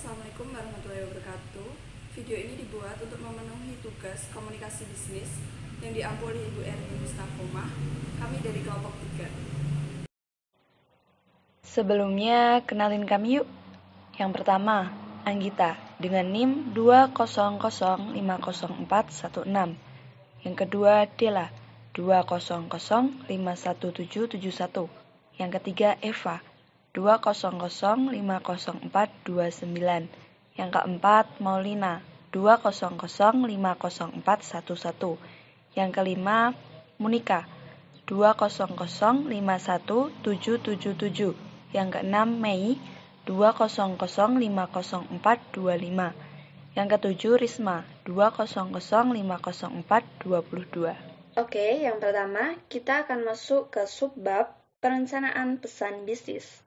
Assalamualaikum warahmatullahi wabarakatuh. Video ini dibuat untuk memenuhi tugas komunikasi bisnis yang diampu oleh Ibu Erni Mustaqomah. Kami dari kelompok 3. Sebelumnya, kenalin kami yuk. Yang pertama, Anggita dengan NIM 200504116. Yang kedua, Dela 200511771. Yang ketiga, Eva 200500429. Yang keempat, Maulina 200500411. Yang kelima, Munika 200517777. Yang keenam, Mei 200500425. Yang ketujuh, Risma 200500422. Oke, yang pertama kita akan masuk ke subbab perencanaan pesan bisnis.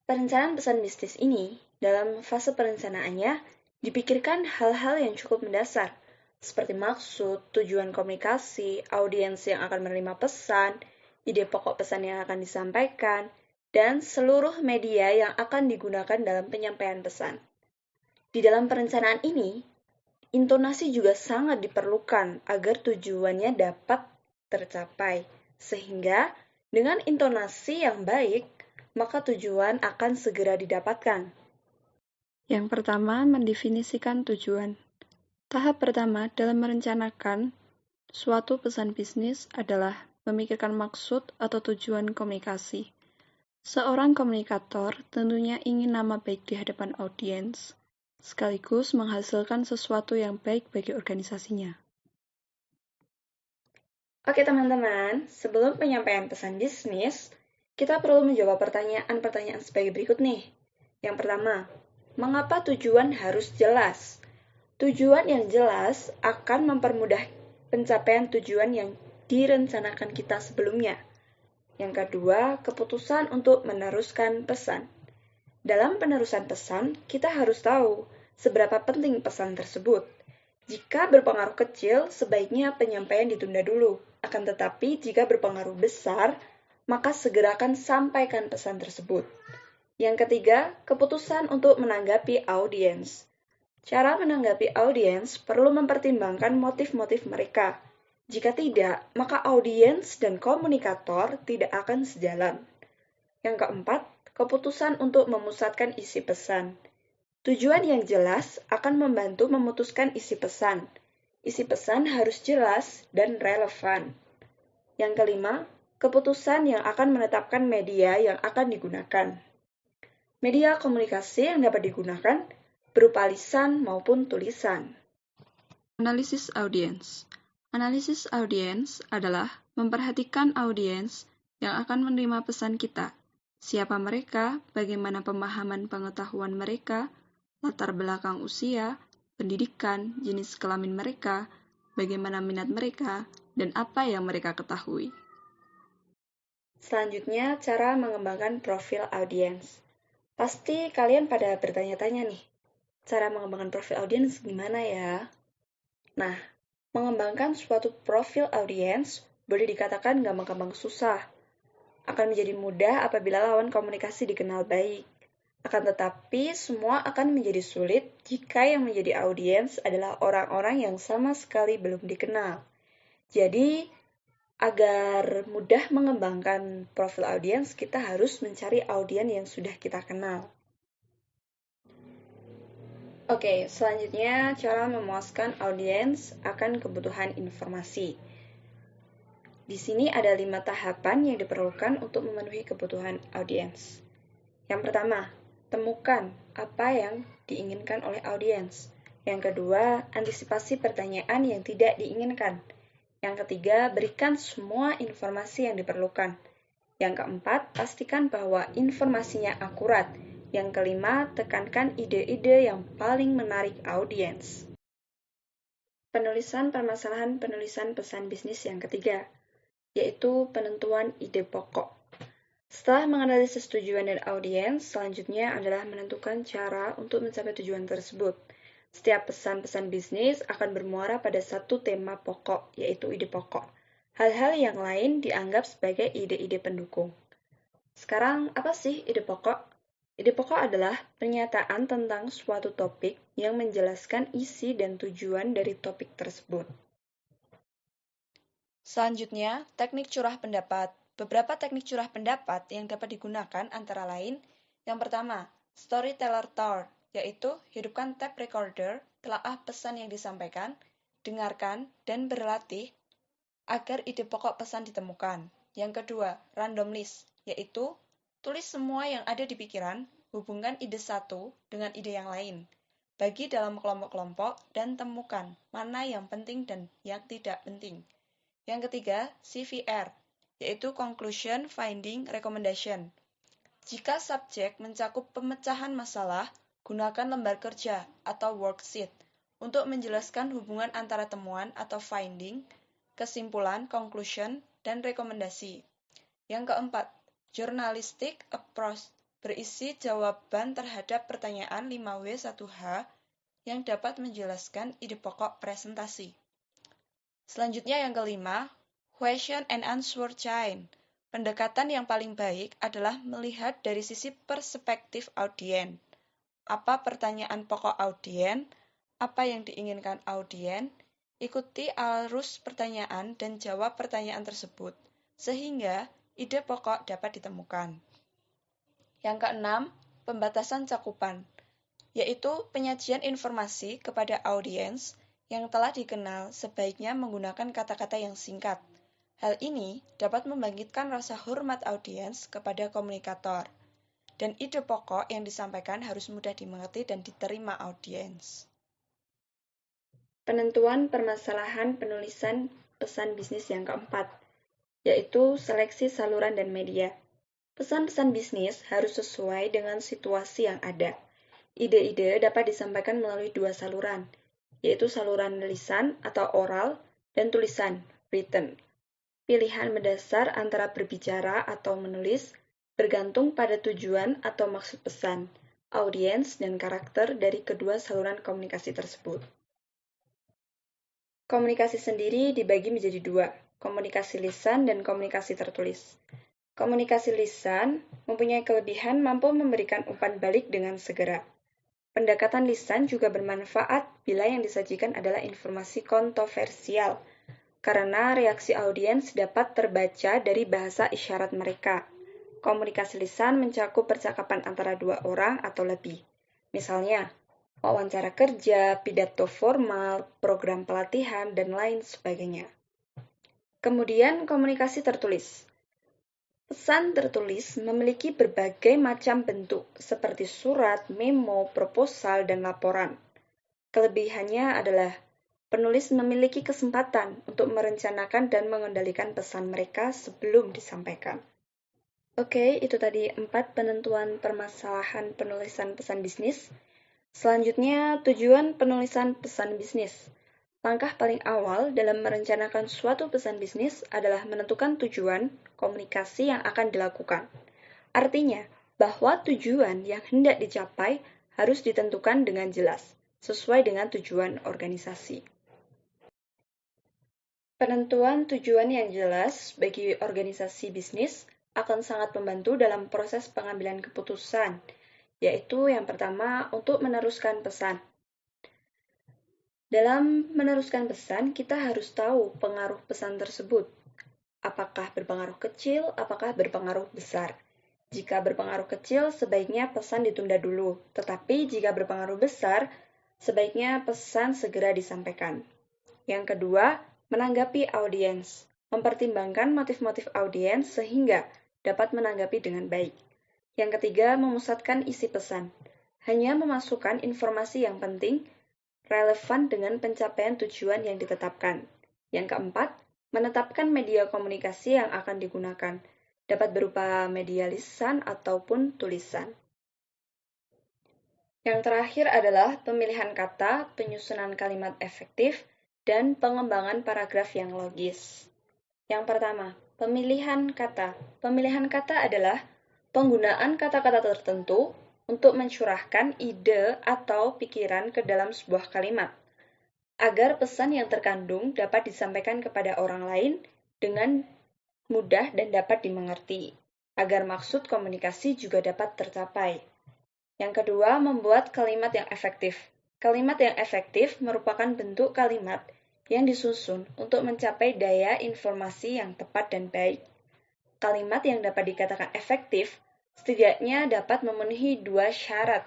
Perencanaan pesan bisnis ini, dalam fase perencanaannya, dipikirkan hal-hal yang cukup mendasar, seperti maksud, tujuan komunikasi, audiens yang akan menerima pesan, ide pokok pesan yang akan disampaikan, dan seluruh media yang akan digunakan dalam penyampaian pesan. Di dalam perencanaan ini, intonasi juga sangat diperlukan agar tujuannya dapat tercapai, sehingga dengan intonasi yang baik, maka tujuan akan segera didapatkan. Yang pertama, mendefinisikan tujuan. Tahap pertama dalam merencanakan suatu pesan bisnis adalah memikirkan maksud atau tujuan komunikasi. Seorang komunikator tentunya ingin nama baik di hadapan audiens, sekaligus menghasilkan sesuatu yang baik bagi organisasinya. Oke teman-teman, sebelum penyampaian pesan bisnis, kita perlu menjawab pertanyaan-pertanyaan sebagai berikut nih. Yang pertama, mengapa tujuan harus jelas? Tujuan yang jelas akan mempermudah pencapaian tujuan yang direncanakan kita sebelumnya. Yang kedua, keputusan untuk meneruskan pesan. Dalam penerusan pesan, kita harus tahu seberapa penting pesan tersebut. Jika berpengaruh kecil, sebaiknya penyampaian ditunda dulu. Akan tetapi, jika berpengaruh besar, maka segerakan sampaikan pesan tersebut. Yang ketiga, keputusan untuk menanggapi audiens. Cara menanggapi audiens perlu mempertimbangkan motif-motif mereka. Jika tidak, maka audiens dan komunikator tidak akan sejalan. Yang keempat, keputusan untuk memusatkan isi pesan. Tujuan yang jelas akan membantu memutuskan isi pesan. Isi pesan harus jelas dan relevan. Yang kelima, keputusan yang akan menetapkan media yang akan digunakan. Media komunikasi yang dapat digunakan berupa lisan maupun tulisan. Analisis audiens. Analisis audiens adalah memperhatikan audiens yang akan menerima pesan kita. Siapa mereka, bagaimana pemahaman pengetahuan mereka, latar belakang usia, pendidikan, jenis kelamin mereka, bagaimana minat mereka, dan apa yang mereka ketahui. Selanjutnya, cara mengembangkan profil audiens. Pasti kalian pada bertanya-tanya nih, cara mengembangkan profil audiens gimana ya? Nah, mengembangkan suatu profil audiens boleh dikatakan gampang-gampang susah. Akan menjadi mudah apabila lawan komunikasi dikenal baik. Akan tetapi, semua akan menjadi sulit jika yang menjadi audiens adalah orang-orang yang sama sekali belum dikenal. Jadi, agar mudah mengembangkan profil audiens, kita harus mencari audiens yang sudah kita kenal. Oke, selanjutnya cara memuaskan audiens akan kebutuhan informasi. Di sini ada 5 tahapan yang diperlukan untuk memenuhi kebutuhan audiens. Yang pertama, temukan apa yang diinginkan oleh audiens. Yang kedua, antisipasi pertanyaan yang tidak diinginkan. Yang ketiga, berikan semua informasi yang diperlukan. Yang keempat, pastikan bahwa informasinya akurat. Yang kelima, tekankan ide-ide yang paling menarik audiens. Penulisan permasalahan penulisan pesan bisnis yang ketiga, yaitu penentuan ide pokok. Setelah menganalisis tujuan dan audiens, selanjutnya adalah menentukan cara untuk mencapai tujuan tersebut. Setiap pesan-pesan bisnis akan bermuara pada satu tema pokok, yaitu ide pokok. Hal-hal yang lain dianggap sebagai ide-ide pendukung. Sekarang, apa sih ide pokok? Ide pokok adalah pernyataan tentang suatu topik yang menjelaskan isi dan tujuan dari topik tersebut. Selanjutnya, teknik curah pendapat. Beberapa teknik curah pendapat yang dapat digunakan antara lain, yang pertama, storyteller tour, yaitu hidupkan tape recorder, telaah pesan yang disampaikan, dengarkan, dan berlatih agar ide pokok pesan ditemukan. Yang kedua, random list, yaitu tulis semua yang ada di pikiran, hubungkan ide satu dengan ide yang lain. Bagi dalam kelompok-kelompok dan temukan mana yang penting dan yang tidak penting. Yang ketiga, CVR, yaitu Conclusion, Finding, Recommendation. Jika subjek mencakup pemecahan masalah, gunakan lembar kerja atau worksheet untuk menjelaskan hubungan antara temuan atau finding, kesimpulan, conclusion, dan rekomendasi. Yang keempat, journalistic approach, berisi jawaban terhadap pertanyaan 5W1H yang dapat menjelaskan ide pokok presentasi. Selanjutnya yang kelima, question and answer chain. Pendekatan yang paling baik adalah melihat dari sisi perspektif audien. Apa pertanyaan pokok audien? Apa yang diinginkan audien? Ikuti arus pertanyaan dan jawab pertanyaan tersebut, sehingga ide pokok dapat ditemukan. Yang keenam, pembatasan cakupan, yaitu penyajian informasi kepada audiens yang telah dikenal sebaiknya menggunakan kata-kata yang singkat. Hal ini dapat membangkitkan rasa hormat audiens kepada komunikator, dan ide pokok yang disampaikan harus mudah dimengerti dan diterima audiens. Penentuan permasalahan penulisan pesan bisnis yang keempat, yaitu seleksi saluran dan media. Pesan-pesan bisnis harus sesuai dengan situasi yang ada. Ide-ide dapat disampaikan melalui dua saluran, yaitu saluran lisan atau oral dan tulisan, written. Pilihan mendasar antara berbicara atau menulis bergantung pada tujuan atau maksud pesan, audiens, dan karakter dari kedua saluran komunikasi tersebut. Komunikasi sendiri dibagi menjadi dua, komunikasi lisan dan komunikasi tertulis. Komunikasi lisan mempunyai kelebihan mampu memberikan umpan balik dengan segera. Pendekatan lisan juga bermanfaat bila yang disajikan adalah informasi kontroversial, karena reaksi audiens dapat terbaca dari bahasa isyarat mereka. Komunikasi lisan mencakup percakapan antara dua orang atau lebih. Misalnya, wawancara kerja, pidato formal, program pelatihan, dan lain sebagainya. Kemudian, komunikasi tertulis. Pesan tertulis memiliki berbagai macam bentuk, seperti surat, memo, proposal, dan laporan. Kelebihannya adalah penulis memiliki kesempatan untuk merencanakan dan mengendalikan pesan mereka sebelum disampaikan. Oke, itu tadi 4 penentuan permasalahan penulisan pesan bisnis. Selanjutnya, tujuan penulisan pesan bisnis. Langkah paling awal dalam merencanakan suatu pesan bisnis adalah menentukan tujuan komunikasi yang akan dilakukan. Artinya, bahwa tujuan yang hendak dicapai harus ditentukan dengan jelas, sesuai dengan tujuan organisasi. Penentuan tujuan yang jelas bagi organisasi bisnis akan sangat membantu dalam proses pengambilan keputusan, yaitu yang pertama untuk meneruskan pesan. Dalam meneruskan pesan, kita harus tahu pengaruh pesan tersebut. Apakah berpengaruh kecil, apakah berpengaruh besar. Jika berpengaruh kecil, sebaiknya pesan ditunda dulu. Tetapi jika berpengaruh besar, sebaiknya pesan segera disampaikan. Yang kedua, menanggapi audiens. Mempertimbangkan motif-motif audiens sehingga dapat menanggapi dengan baik. Yang ketiga, memusatkan isi pesan. Hanya memasukkan informasi yang penting, relevan dengan pencapaian tujuan yang ditetapkan. Yang keempat, menetapkan media komunikasi yang akan digunakan. Dapat berupa media lisan ataupun tulisan. Yang terakhir adalah pemilihan kata, penyusunan kalimat efektif, dan pengembangan paragraf yang logis. Yang pertama, pemilihan kata. Pemilihan kata adalah penggunaan kata-kata tertentu untuk mencurahkan ide atau pikiran ke dalam sebuah kalimat, agar pesan yang terkandung dapat disampaikan kepada orang lain dengan mudah dan dapat dimengerti, agar maksud komunikasi juga dapat tercapai. Yang kedua, membuat kalimat yang efektif. Kalimat yang efektif merupakan bentuk kalimat yang disusun untuk mencapai daya informasi yang tepat dan baik. Kalimat yang dapat dikatakan efektif setidaknya dapat memenuhi 2 syarat,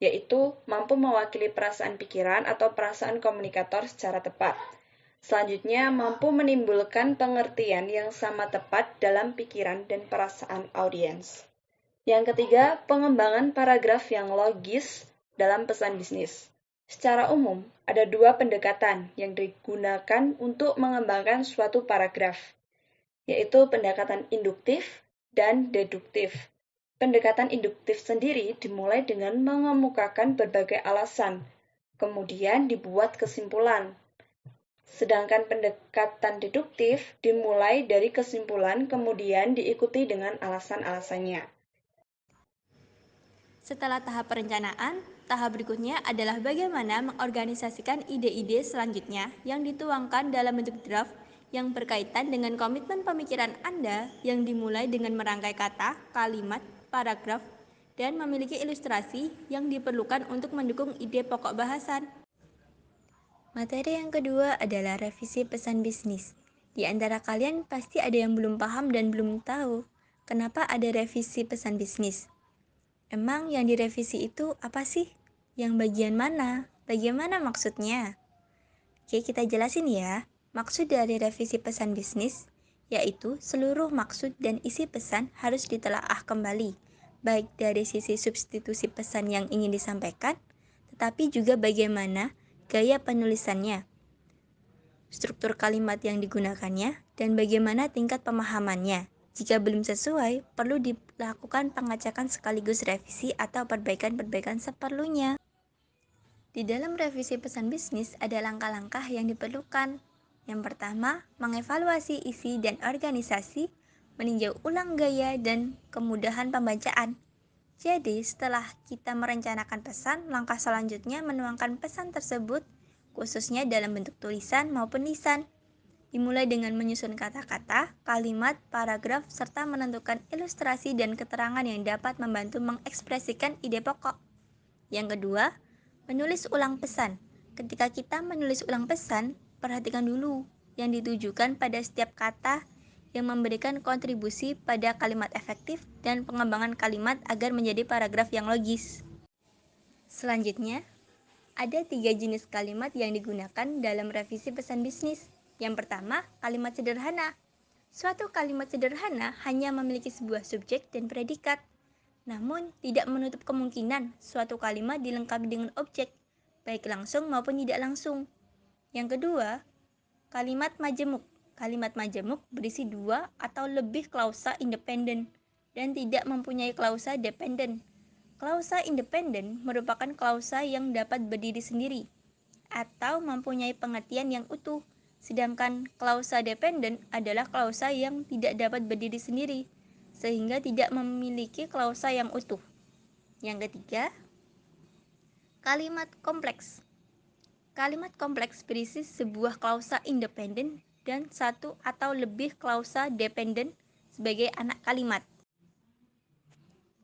yaitu mampu mewakili perasaan pikiran atau perasaan komunikator secara tepat. Selanjutnya, mampu menimbulkan pengertian yang sama tepat dalam pikiran dan perasaan audiens. Yang ketiga, pengembangan paragraf yang logis dalam pesan bisnis. Secara umum, ada 2 pendekatan yang digunakan untuk mengembangkan suatu paragraf, yaitu pendekatan induktif dan deduktif. Pendekatan induktif sendiri dimulai dengan mengemukakan berbagai alasan, kemudian dibuat kesimpulan. Sedangkan pendekatan deduktif dimulai dari kesimpulan, kemudian diikuti dengan alasan-alasannya. Setelah tahap perencanaan, tahap berikutnya adalah bagaimana mengorganisasikan ide-ide selanjutnya yang dituangkan dalam bentuk draft yang berkaitan dengan komitmen pemikiran Anda yang dimulai dengan merangkai kata, kalimat, paragraf, dan memiliki ilustrasi yang diperlukan untuk mendukung ide pokok bahasan. Materi yang kedua adalah revisi pesan bisnis. Di antara kalian pasti ada yang belum paham dan belum tahu kenapa ada revisi pesan bisnis. Emang yang direvisi itu apa sih? Yang bagian mana? Bagaimana maksudnya? Oke, kita jelasin ya. Maksud dari revisi pesan bisnis yaitu seluruh maksud dan isi pesan harus ditelaah kembali, baik dari sisi substitusi pesan yang ingin disampaikan, tetapi juga bagaimana gaya penulisannya, struktur kalimat yang digunakannya, dan bagaimana tingkat pemahamannya. Jika belum sesuai, perlu dilakukan pengecekan sekaligus revisi atau perbaikan-perbaikan seperlunya. Di dalam revisi pesan bisnis ada langkah-langkah yang diperlukan. Yang pertama, mengevaluasi isi dan organisasi, meninjau ulang gaya dan kemudahan pembacaan. Jadi, setelah kita merencanakan pesan, langkah selanjutnya menuangkan pesan tersebut, khususnya dalam bentuk tulisan maupun lisan. Dimulai dengan menyusun kata-kata, kalimat, paragraf, serta menentukan ilustrasi dan keterangan yang dapat membantu mengekspresikan ide pokok. Yang kedua, menulis ulang pesan. Ketika kita menulis ulang pesan, perhatikan dulu yang ditujukan pada setiap kata yang memberikan kontribusi pada kalimat efektif dan pengembangan kalimat agar menjadi paragraf yang logis. Selanjutnya, ada 3 jenis kalimat yang digunakan dalam revisi pesan bisnis. Yang pertama, kalimat sederhana. Suatu kalimat sederhana hanya memiliki sebuah subjek dan predikat, namun tidak menutup kemungkinan suatu kalimat dilengkapi dengan objek, baik langsung maupun tidak langsung. Yang kedua, kalimat majemuk. Kalimat majemuk berisi 2 atau lebih klausa independen dan tidak mempunyai klausa dependen. Klausa independen merupakan klausa yang dapat berdiri sendiri atau mempunyai pengertian yang utuh, sedangkan klausa dependen adalah klausa yang tidak dapat berdiri sendiri, sehingga tidak memiliki klausa yang utuh. Yang ketiga, kalimat kompleks. Kalimat kompleks berisi sebuah klausa independen dan 1 atau lebih klausa dependen sebagai anak kalimat.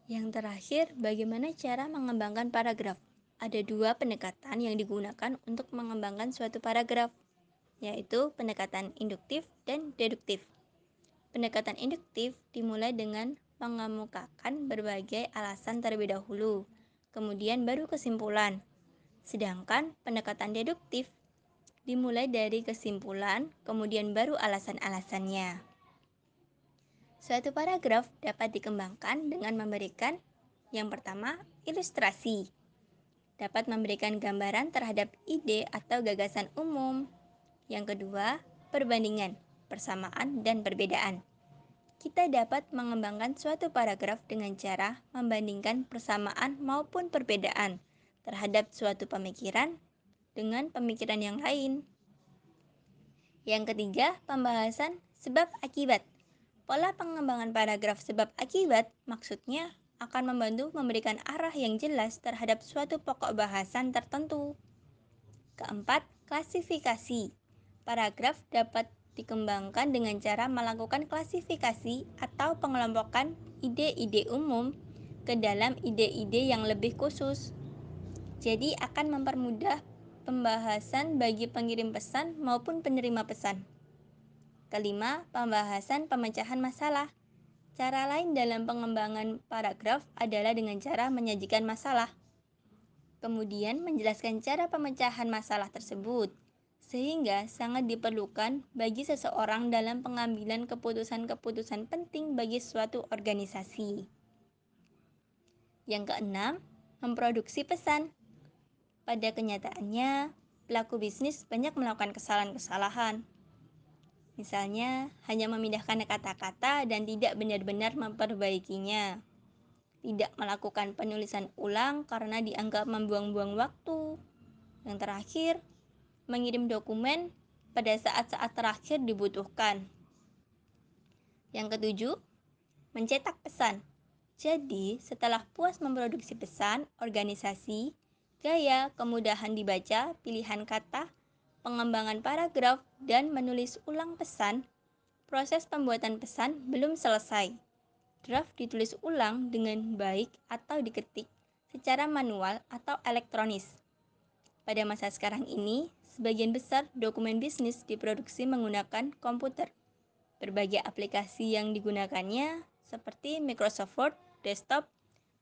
Yang terakhir, bagaimana cara mengembangkan paragraf? Ada 2 pendekatan yang digunakan untuk mengembangkan suatu paragraf, yaitu pendekatan induktif dan deduktif. Pendekatan induktif dimulai dengan mengemukakan berbagai alasan terlebih dahulu, kemudian baru kesimpulan. Sedangkan pendekatan deduktif dimulai dari kesimpulan, kemudian baru alasan-alasannya. Suatu paragraf dapat dikembangkan dengan memberikan yang pertama, ilustrasi. Dapat memberikan gambaran terhadap ide atau gagasan umum. Yang kedua, perbandingan, persamaan, dan perbedaan. Kita dapat mengembangkan suatu paragraf dengan cara membandingkan persamaan maupun perbedaan terhadap suatu pemikiran dengan pemikiran yang lain. Yang ketiga, pembahasan sebab akibat. Pola pengembangan paragraf sebab akibat maksudnya akan membantu memberikan arah yang jelas terhadap suatu pokok bahasan tertentu. Keempat, klasifikasi. Paragraf dapat dikembangkan dengan cara melakukan klasifikasi atau pengelompokan ide-ide umum ke dalam ide-ide yang lebih khusus. Jadi akan mempermudah pembahasan bagi pengirim pesan maupun penerima pesan. Kelima, pembahasan pemecahan masalah. Cara lain dalam pengembangan paragraf adalah dengan cara menyajikan masalah. Kemudian menjelaskan cara pemecahan masalah tersebut, sehingga sangat diperlukan bagi seseorang dalam pengambilan keputusan-keputusan penting bagi suatu organisasi. Yang keenam, memproduksi pesan. Pada kenyataannya, pelaku bisnis banyak melakukan kesalahan-kesalahan. Misalnya, hanya memindahkan kata-kata dan tidak benar-benar memperbaikinya. Tidak melakukan penulisan ulang karena dianggap membuang-buang waktu. Yang terakhir, mengirim dokumen pada saat-saat terakhir dibutuhkan. Yang ketujuh, mencetak pesan. Jadi, setelah puas memproduksi pesan, organisasi, gaya, kemudahan dibaca, pilihan kata, pengembangan paragraf, dan menulis ulang pesan, proses pembuatan pesan belum selesai. Draft ditulis ulang dengan baik atau diketik secara manual atau elektronis. Pada masa sekarang ini, sebagian besar dokumen bisnis diproduksi menggunakan komputer. Berbagai aplikasi yang digunakannya seperti Microsoft Word, Desktop,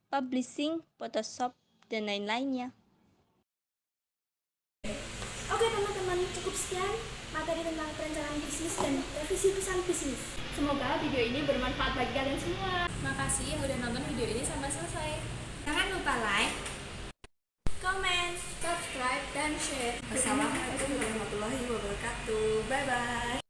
Publishing, Photoshop, dan lain-lainnya. Oke teman-teman, cukup sekian materi tentang perencanaan bisnis dan revisi pesan bisnis. Semoga video ini bermanfaat bagi kalian semua. Makasih yang udah nonton video ini sampai selesai. Jangan lupa like, Comment, subscribe, dan share. Wassalamualaikum warahmatullahi wabarakatuh. Bye bye.